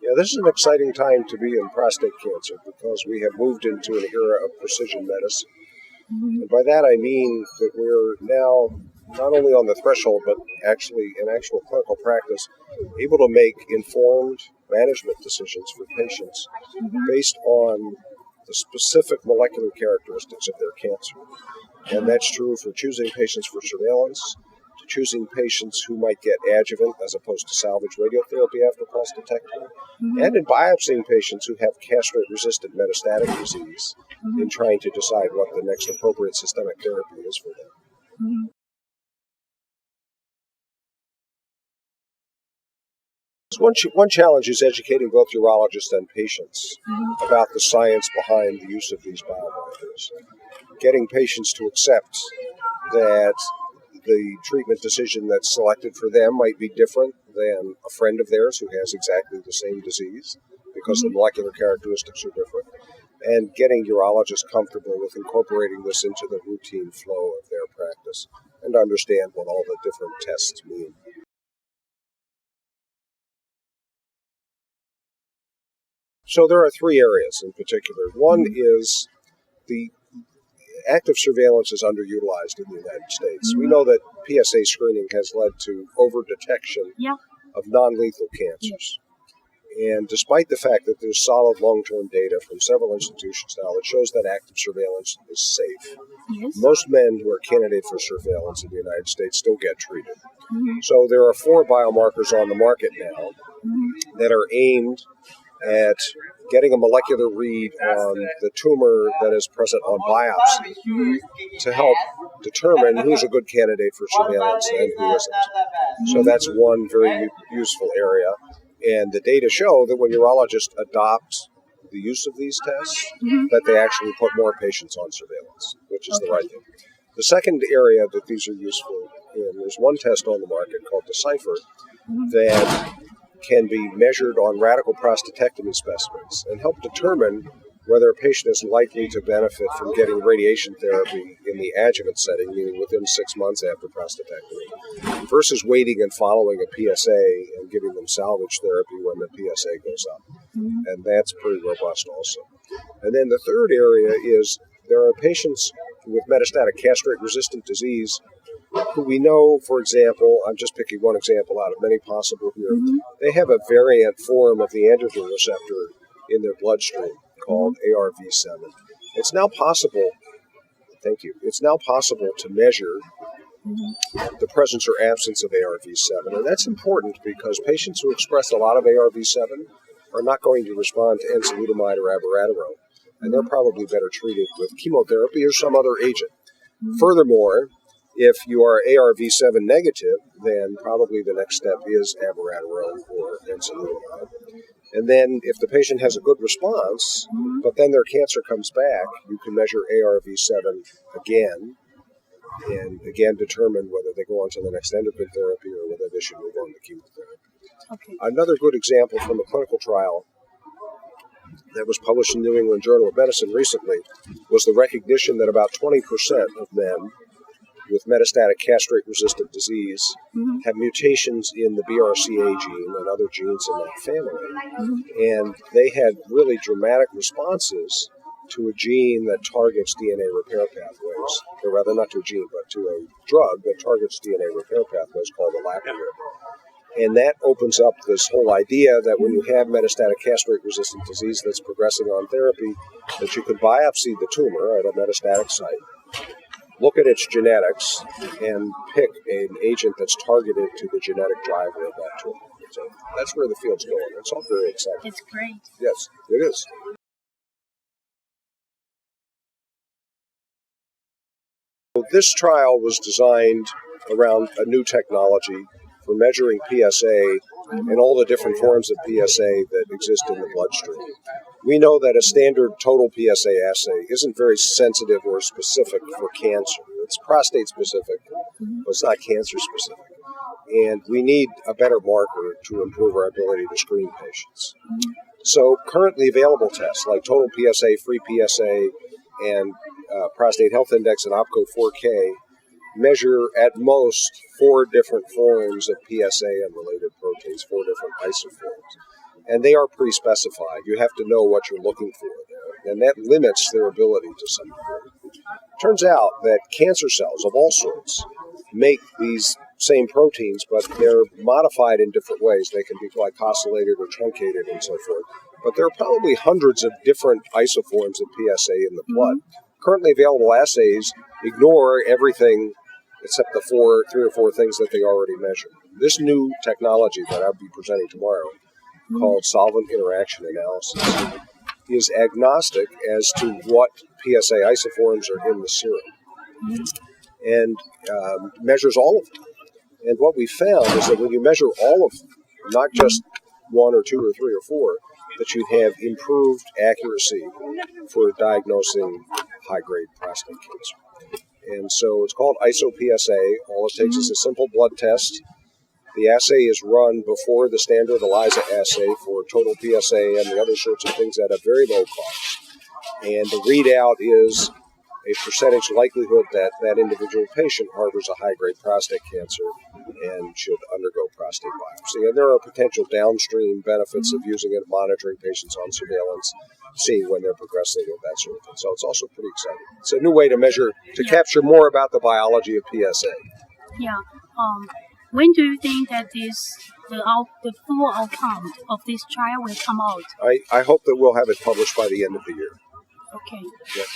Yeah, this is an exciting time to be in prostate cancer because we have moved into an era of precision medicine. And by that I mean that we're now not only on the threshold, but actually in actual clinical practice, able to make informed management decisions for patients based on the specific molecular characteristics of their cancer. And that's true for choosing patients for surveillance, to choosing patients who might get adjuvant as opposed to salvage radiotherapy after prostatectomy, and in biopsying patients who have castrate-resistant metastatic disease in trying to decide what the next appropriate systemic therapy is for them. So one challenge is educating both urologists and patients about the science behind the use of these biomarkers. Getting patients to accept that the treatment decision that's selected for them might be different than a friend of theirs who has exactly the same disease because the molecular characteristics are different, and getting urologists comfortable with incorporating this into the routine flow of their practice and understand what all the different tests mean. So there are three areas in particular. One is the active surveillance is underutilized in the United States. We know that PSA screening has led to over-detection of non-lethal cancers. And despite the fact that there's solid long-term data from several institutions now that shows that active surveillance is safe, most men who are candidates for surveillance in the United States still get treated. So there are 4 biomarkers on the market now that are aimed at getting a molecular read on the tumor that is present on biopsy to help determine who's a good candidate for surveillance and who isn't. So that's one very useful area. And the data show that when urologists adopt the use of these tests, that they actually put more patients on surveillance, which is the right thing. The second area that these are useful in, there's one test on the market called Decipher that can be measured on radical prostatectomy specimens and help determine whether a patient is likely to benefit from getting radiation therapy in the adjuvant setting, meaning within 6 months after prostatectomy, versus waiting and following a PSA and giving them salvage therapy when the PSA goes up. And that's pretty robust also. And then the third area is there are patients with metastatic castrate-resistant disease who we know, for example, I'm just picking one example out of many possible here, they have a variant form of the androgen receptor in their bloodstream called ARV7. It's now possible, it's now possible to measure the presence or absence of ARV7. And that's important because patients who express a lot of ARV7 are not going to respond to enzalutamide or abiraterone, and they're probably better treated with chemotherapy or some other agent. Furthermore, if you are ARV7 negative, then probably the next step is abiraterone or enzalutamide. And then if the patient has a good response, but then their cancer comes back, you can measure ARV7 again, and again determine whether they go on to the next endocrine therapy or whether they should move on to chemotherapy. Another good example from a clinical trial that was published in the New England Journal of Medicine recently was the recognition that about 20% of men with metastatic castrate-resistant disease have mutations in the BRCA gene and other genes in that family. And they had really dramatic responses to a gene that targets DNA repair pathways, or rather not to a gene, but to a drug that targets DNA repair pathways called olaparib. And that opens up this whole idea that when you have metastatic castrate-resistant disease that's progressing on therapy, that you could biopsy the tumor at a metastatic site, look at its genetics, and pick an agent that's targeted to the genetic driver of that tumor. So that's where the field's going. It's all very exciting. It's great. Yes, it is. So this trial was designed around a new technology for measuring PSA and all the different forms of PSA that exist in the bloodstream. We know that a standard total PSA assay isn't very sensitive or specific for cancer. It's prostate specific, but it's not cancer specific. And we need a better marker to improve our ability to screen patients. So currently available tests like total PSA, free PSA, and prostate health index and OPCO-4K measure at most 4 different forms of PSA and related proteins, 4 different isoforms. and they are pre-specified. You have to know what you're looking for there, and that limits their ability to some degree. Turns out that cancer cells of all sorts make these same proteins, but they're modified in different ways. They can be glycosylated or truncated and so forth. But there are probably hundreds of different isoforms of PSA in the blood. Currently available assays ignore everything except the three or four things that they already measure. This new technology that I'll be presenting tomorrow, called solvent interaction analysis, is agnostic as to what PSA isoforms are in the serum, and measures all of them. And what we found is that when you measure all of them, not just one or two or three or four, that you have improved accuracy for diagnosing high-grade prostate cancer. And so it's called IsoPSA. All it takes is a simple blood test. The assay is run before the standard ELISA assay for total PSA and the other sorts of things at a very low cost. And the readout is a percentage likelihood that that individual patient harbors a high-grade prostate cancer and should undergo prostate biopsy. And there are potential downstream benefits of using it, monitoring patients on surveillance, seeing when they're progressing and that sort of thing. So it's also pretty exciting. It's a new way to measure, to capture more about the biology of PSA. Yeah. When do you think that the full outcome of this trial will come out? I hope that we'll have it published by the end of the year. Okay. Yeah.